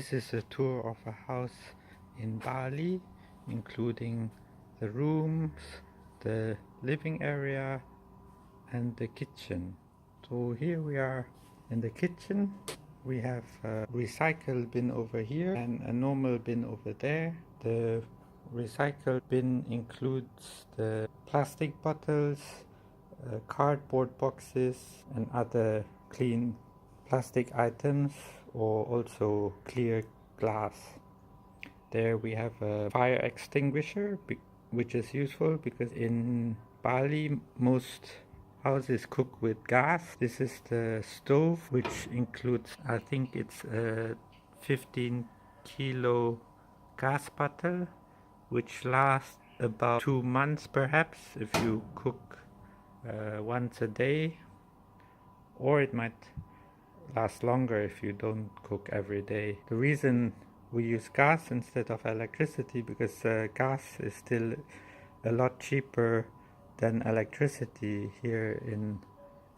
This is a tour of a house in Bali, including the rooms, the living area and the kitchen. So here we are in the kitchen. We have a recycle bin over here and a normal bin over there. The recycle bin includes the plastic bottles, cardboard boxes and other clean plastic items, or also clear glass. There we have a fire extinguisher, which is useful because in Bali most houses cook with gas. This is the stove, which includes, I think it's a 15 kilo gas bottle, which lasts about 2 months perhaps if you cook once a day, or it might last longer if you don't cook every day. The reason we use gas instead of electricity because gas is still a lot cheaper than electricity here in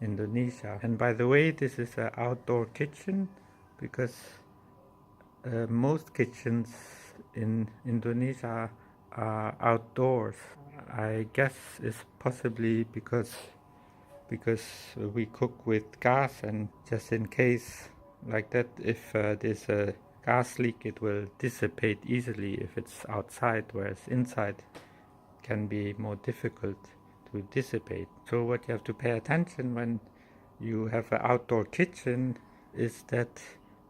Indonesia. And by the way, this is an outdoor kitchen because most kitchens in Indonesia are outdoors. I guess it's possibly because we cook with gas, and just in case like that, if there's a gas leak, it will dissipate easily if it's outside, whereas inside can be more difficult to dissipate. So what you have to pay attention when you have an outdoor kitchen is that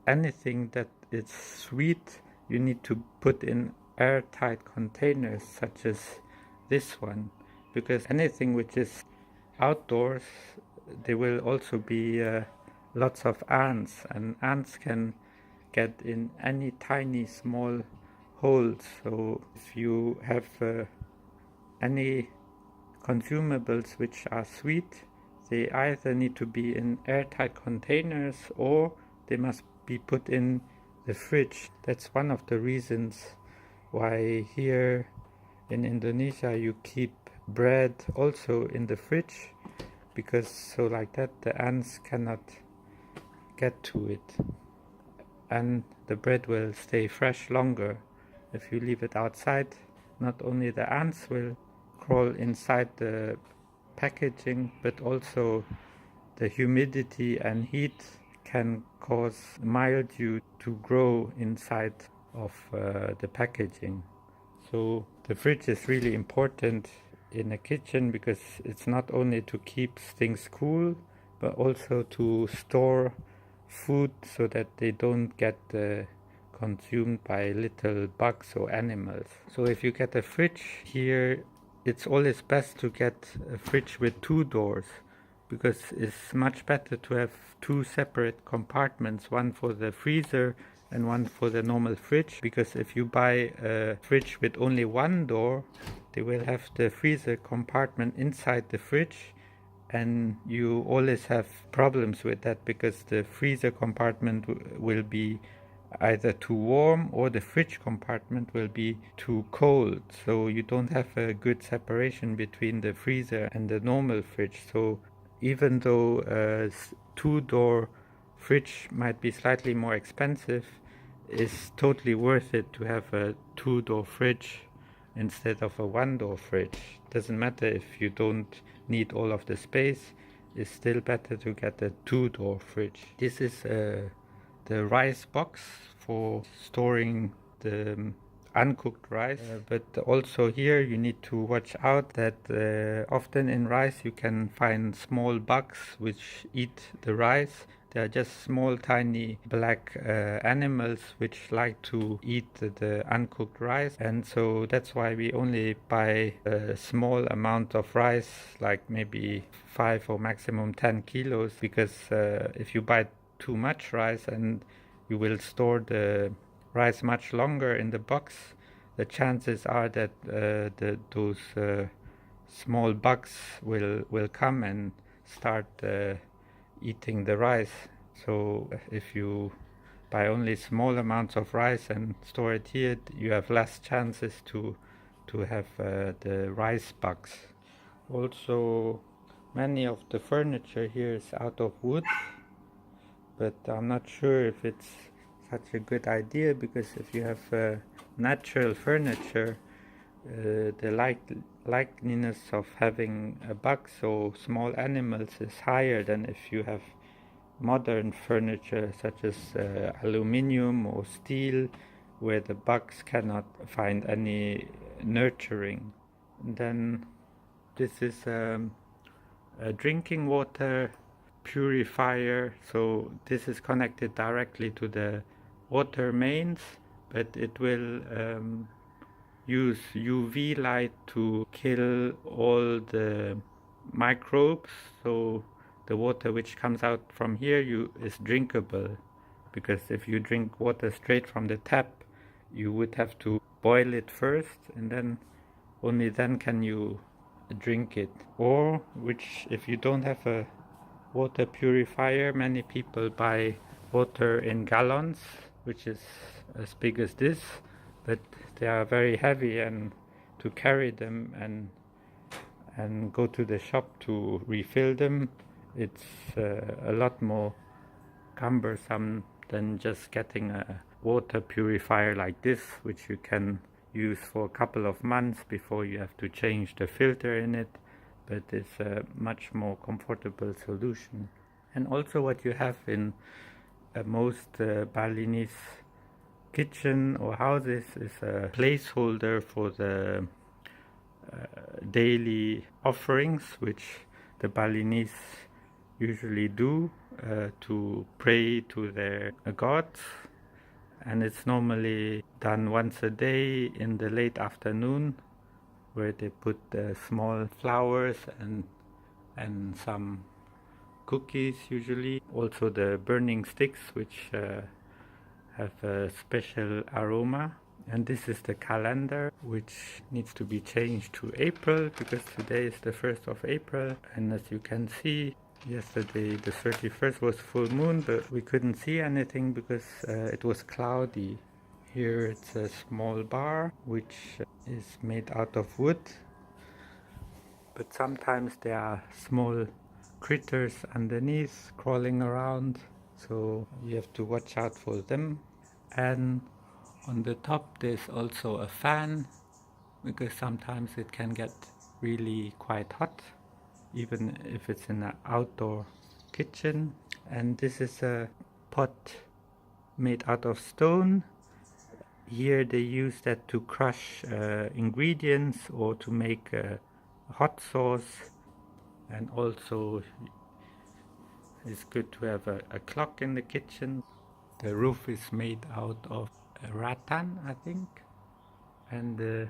anything that is sweet you need to put in airtight containers such as this one, because anything which is outdoors there will also be lots of ants, and ants can get in any tiny small holes. So if you have any consumables which are sweet, they either need to be in airtight containers or they must be put in the fridge. That's one of the reasons why here in Indonesia you keep bread also in the fridge, because so like that the ants cannot get to it and the bread will stay fresh longer. If you leave it outside, not only the ants will crawl inside the packaging, but also the humidity and heat can cause mildew to grow inside of the packaging. So the fridge is really important in a kitchen because it's not only to keep things cool, but also to store food so that they don't get consumed by little bugs or animals. So if you get a fridge here, it's always best to get a fridge with 2 doors, because it's much better to have 2 separate compartments, one for the freezer and one for the normal fridge. Because if you buy a fridge with only 1 door, they will have the freezer compartment inside the fridge, and you always have problems with that because the freezer compartment will be either too warm or the fridge compartment will be too cold, so you don't have a good separation between the freezer and the normal fridge. So even though a 2-door fridge might be slightly more expensive, it's totally worth it to have a 2-door fridge instead of a 1-door fridge. Doesn't matter if you don't need all of the space, it's still better to get a 2-door fridge. This is the rice box for storing the uncooked rice, but also here you need to watch out that often in rice you can find small bugs which eat the rice. They are just small tiny black animals which like to eat the uncooked rice, and so that's why we only buy a small amount of rice, like maybe 5 or maximum 10 kilos, because if you buy too much rice and you will store the rice much longer in the box, the chances are that those small bugs will come and start eating the rice. So if you buy only small amounts of rice and store it here, you have less chances to have the rice bugs. Also, many of the furniture here is out of wood, but I'm not sure if it's such a good idea, because if you have natural furniture, the likeliness of having bugs or small animals is higher than if you have modern furniture such as aluminium or steel, where the bugs cannot find any nurturing. And then this is a drinking water purifier, so this is connected directly to the water mains, but it will use UV light to kill all the microbes, so the water which comes out from here is drinkable, because if you drink water straight from the tap, you would have to boil it first, and then only then can you drink it. Or, which if you don't have a water purifier, many people buy water in gallons, which is as big as this, but they are very heavy, and to carry them and go to the shop to refill them, it's a lot more cumbersome than just getting a water purifier like this, which you can use for a couple of months before you have to change the filter in it, but it's a much more comfortable solution. And also what you have in most Balinese kitchen or houses is a placeholder for the daily offerings, which the Balinese usually do to pray to their gods, and it's normally done once a day in the late afternoon, where they put small flowers and some cookies usually, also the burning sticks, which have a special aroma. And this is the calendar, which needs to be changed to April, because today is the 1st of April, and as you can see, yesterday the 31st was full moon, but we couldn't see anything because it was cloudy. Here it's a small bar which is made out of wood, but sometimes there are small critters underneath crawling around, so you have to watch out for them. And on the top there's also a fan, because sometimes it can get really quite hot, even if it's in an outdoor kitchen. And this is a pot made out of stone. Here they use that to crush ingredients or to make hot sauce. And also it's good to have a clock in the kitchen. The roof is made out of rattan, I think, and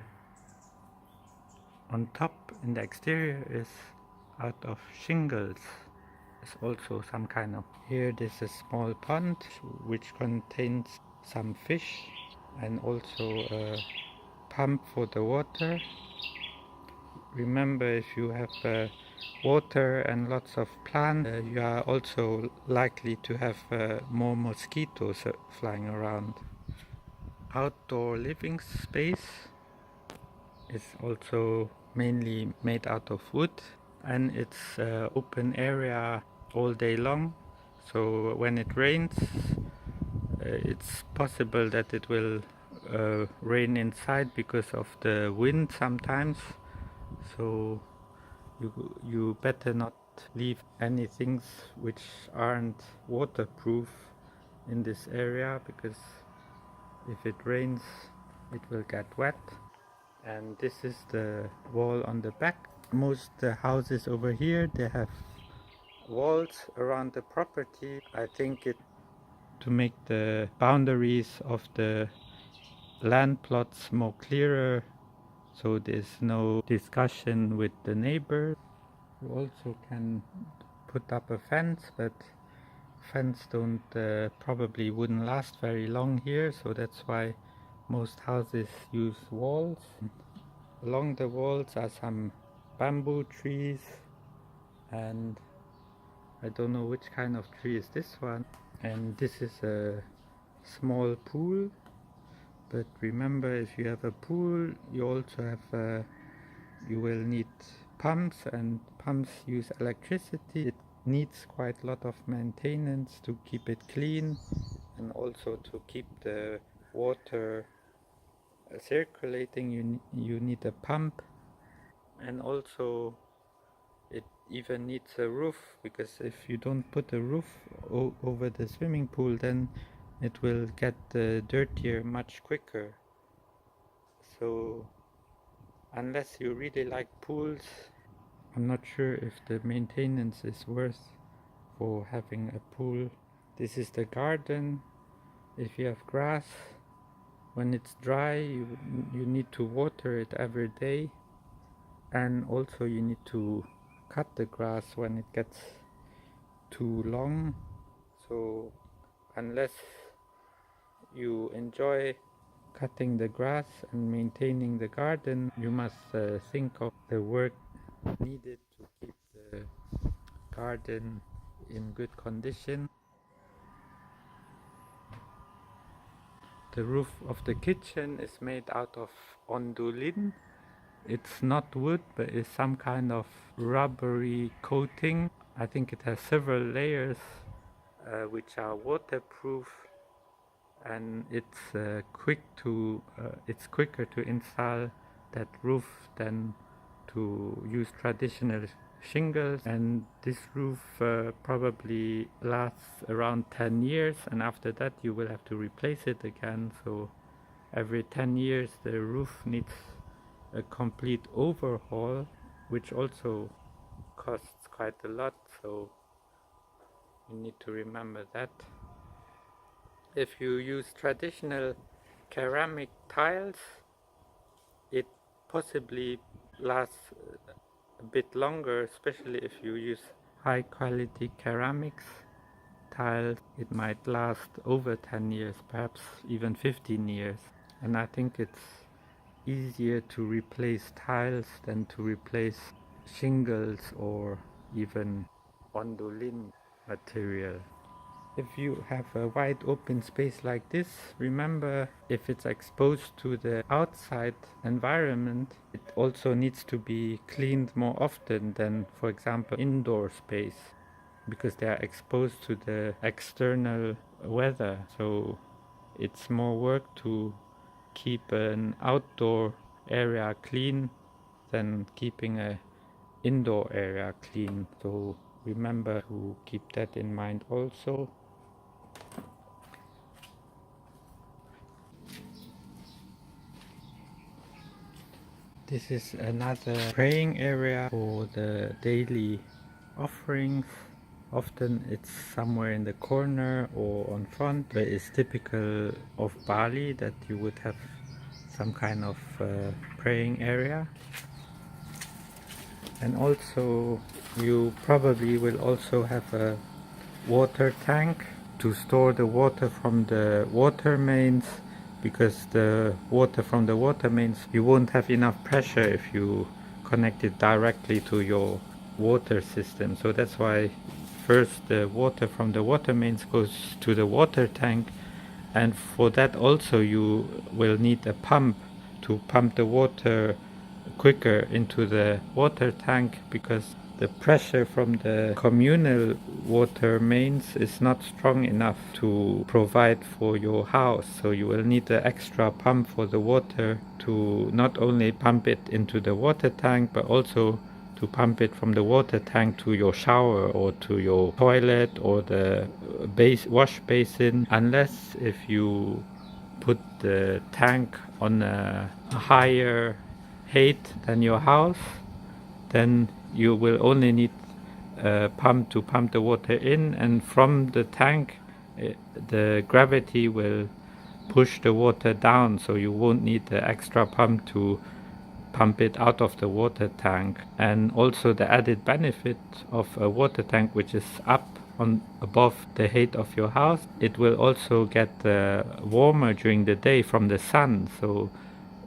on top in the exterior is out of shingles. It's also some kind of... Here there's a small pond which contains some fish, and also a pump for the water. Remember, if you have water and lots of plants, you are also likely to have more mosquitoes flying around. Outdoor living space is also mainly made out of wood, and it's open area all day long, so when it rains it's possible that it will rain inside because of the wind sometimes, so you better not leave any things which aren't waterproof in this area, because if it rains it will get wet. And this is the wall on the back. Most houses over here, they have walls around the property. I think it to make the boundaries of the land plots more clearer, so there's no discussion with the neighbors. You also can put up a fence, but fence don't probably wouldn't last very long here, so that's why most houses use walls. Along the walls are some bamboo trees, and I don't know which kind of tree is this one. And this is a small pool, but remember, if you have a pool, you also have you will need pumps, and pumps use electricity. It needs quite a lot of maintenance to keep it clean, and also to keep the water circulating you need a pump, and also it even needs a roof, because if you don't put a roof over the swimming pool, then it will get dirtier much quicker. So unless you really like pools, I'm not sure if the maintenance is worth for having a pool. This is the garden. If you have grass, when it's dry, you need to water it every day, and also you need to cut the grass when it gets too long. So unless you enjoy cutting the grass and maintaining the garden, you must think of the work needed to keep the garden in good condition. The roof of the kitchen is made out of ondulin. It's not wood, but it's some kind of rubbery coating. I think it has several layers which are waterproof, and it's quicker to install that roof than to use traditional shingles. And this roof probably lasts around 10 years, and after that you will have to replace it again. So every 10 years the roof needs a complete overhaul, which also costs quite a lot, so you need to remember that. If you use traditional ceramic tiles, it possibly lasts a bit longer, especially if you use high quality ceramics tiles. It might last over 10 years, perhaps even 15 years. And I think it's easier to replace tiles than to replace shingles or even ondulin material. If you have a wide open space like this, remember, if it's exposed to the outside environment, it also needs to be cleaned more often than, for example, indoor space, because they are exposed to the external weather. So it's more work to keep an outdoor area clean than keeping a indoor area clean. So remember to keep that in mind also. This is another praying area for the daily offerings. Often it's somewhere in the corner or on front, but it's typical of Bali that you would have some kind of praying area. And also you probably will also have a water tank to store the water from the water mains, because the water from the water mains, you won't have enough pressure if you connect it directly to your water system. So that's why first the water from the water mains goes to the water tank, and for that also you will need a pump to pump the water quicker into the water tank, because the pressure from the communal water mains is not strong enough to provide for your house. So you will need an extra pump for the water to not only pump it into the water tank, but also to pump it from the water tank to your shower or to your toilet or the wash basin, unless if you put the tank on a higher height than your house, then you will only need a pump to pump the water in, and from the tank the gravity will push the water down, so you won't need the extra pump to pump it out of the water tank. And also the added benefit of a water tank which is up on above the height of your house, it will also get warmer during the day from the sun. So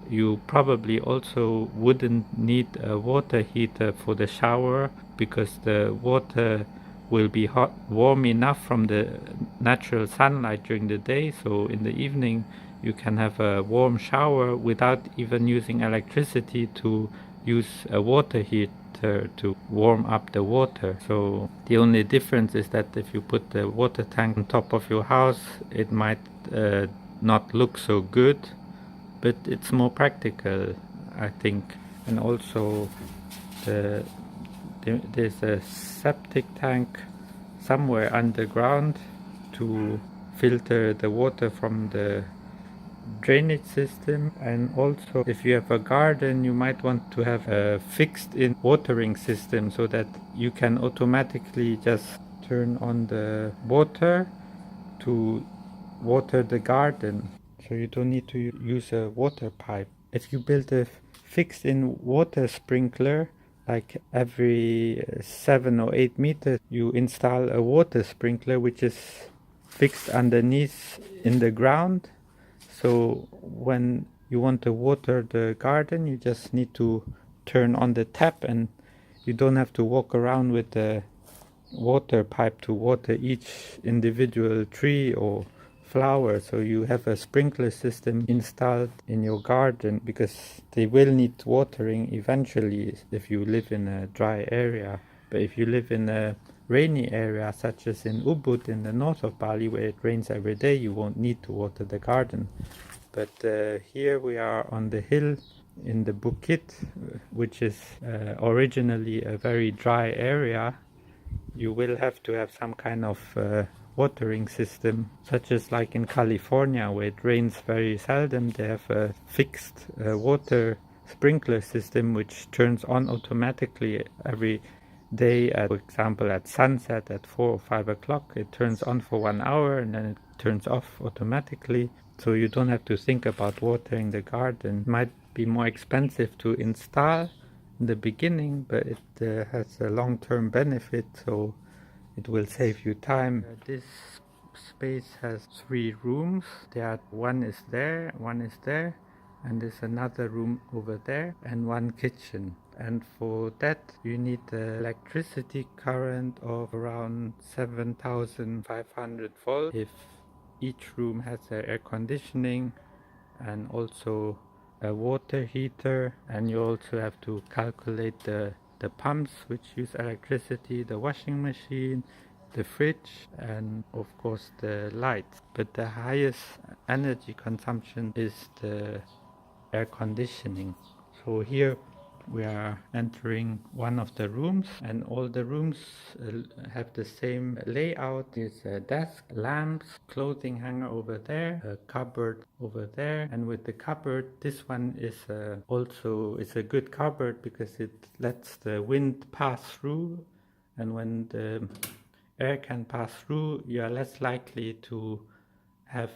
you probably also wouldn't need a water heater for the shower, because the water will be warm enough from the natural sunlight during the day. So in the evening you can have a warm shower without even using electricity to use a water heater to warm up the water. So the only difference is that if you put the water tank on top of your house, it might not look so good, but it's more practical, I think. And also there's a septic tank somewhere underground to filter the water from the drainage system. And also, if you have a garden, you might want to have a fixed in watering system so that you can automatically just turn on the water to water the garden, so you don't need to use a water pipe. If you build a fixed in water sprinkler, like every 7 or 8 meters you install a water sprinkler which is fixed underneath in the ground. So when you want to water the garden, you just need to turn on the tap, and you don't have to walk around with the water pipe to water each individual tree or flower. So you have a sprinkler system installed in your garden, because they will need watering eventually if you live in a dry area. But if you live in a rainy area, such as in Ubud in the north of Bali, where it rains every day, you won't need to water the garden. But here we are on the hill in the Bukit, which is originally a very dry area. You will have to have some kind of watering system, such as like in California, where it rains very seldom. They have a fixed water sprinkler system which turns on automatically every day. For example, at sunset at 4 or 5 o'clock, it turns on for 1 hour and then it turns off automatically. So you don't have to think about watering the garden. It might be more expensive to install in the beginning, but it has a long-term benefit, so it will save you time. This space has 3 rooms. One is there, and there's another room over there, and 1 kitchen. And for that you need the electricity current of around 7,500 volts if each room has air conditioning and also a water heater. And you also have to calculate the pumps which use electricity, the washing machine, the fridge, and of course the lights. But the highest energy consumption is the air conditioning. So here we are entering one of the rooms, and all the rooms have the same layout. There's a desk, lamps, clothing hanger over there, a cupboard over there. And with the cupboard, this one is also a good cupboard because it lets the wind pass through, and when the air can pass through, you are less likely to have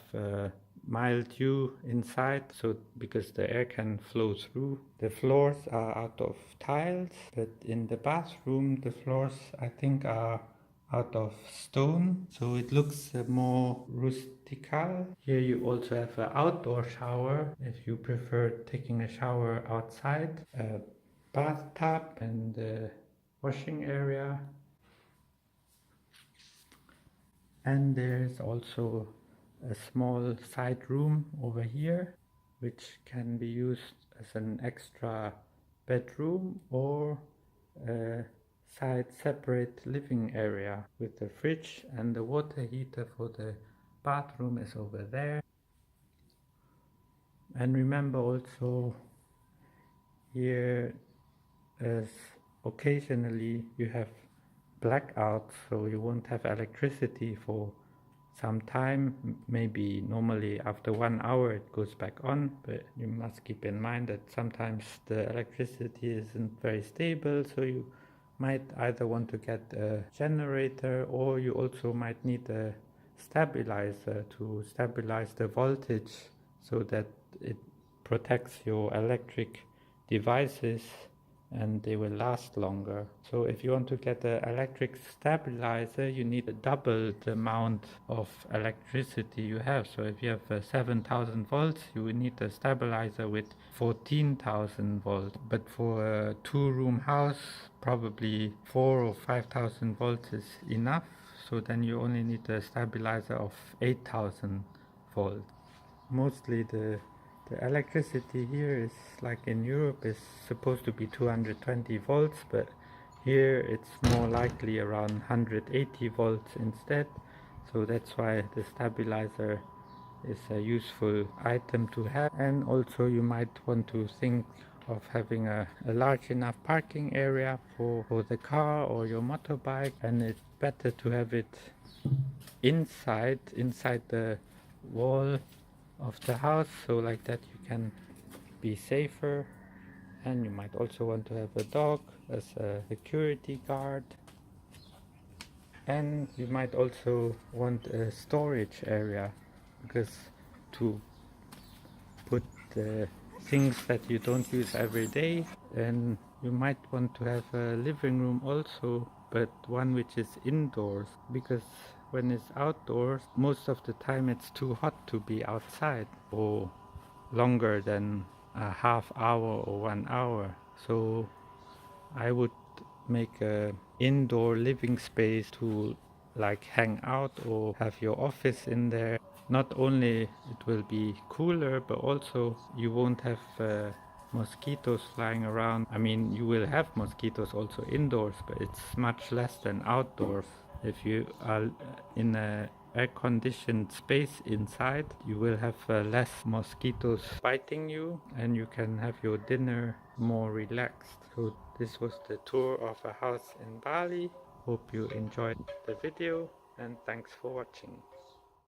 mild dew inside, so because the air can flow through. The floors are out of tiles, but in the bathroom the floors I think are out of stone, so it looks more rustical. Here you also have an outdoor shower if you prefer taking a shower outside, a bathtub and a washing area. And there's also a small side room over here which can be used as an extra bedroom or a side separate living area with the fridge, and the water heater for the bathroom is over there. And remember also, here as occasionally you have blackouts, so you won't have electricity for some time. Maybe normally after 1 hour it goes back on, but you must keep in mind that sometimes the electricity isn't very stable, so you might either want to get a generator, or you also might need a stabilizer to stabilize the voltage so that it protects your electric devices and they will last longer. So if you want to get an electric stabilizer, you need to double the amount of electricity you have. So if you have 7,000 volts, you will need a stabilizer with 14,000 volts. But for a 2-room house, probably 4,000 or 5,000 volts is enough. So then you only need a stabilizer of 8,000 volts. Mostly the The electricity here is like in Europe is supposed to be 220 volts, but here it's more likely around 180 volts instead. So that's why the stabilizer is a useful item to have. And also you might want to think of having a large enough parking area for the car or your motorbike, and it's better to have it inside the wall of the house, so like that you can be safer. And you might also want to have a dog as a security guard, and you might also want a storage area, because to put the things that you don't use every day. And you might want to have a living room also, but one which is indoors, because when it's outdoors, most of the time it's too hot to be outside for longer than a half hour or 1 hour. So I would make a indoor living space to like hang out or have your office in there. Not only it will be cooler, but also you won't have mosquitoes flying around. I mean, you will have mosquitoes also indoors, but it's much less than outdoors. If you are in a air-conditioned space inside, you will have less mosquitoes biting you, and you can have your dinner more relaxed. So this was the tour of a house in Bali. Hope you enjoyed the video, and thanks for watching.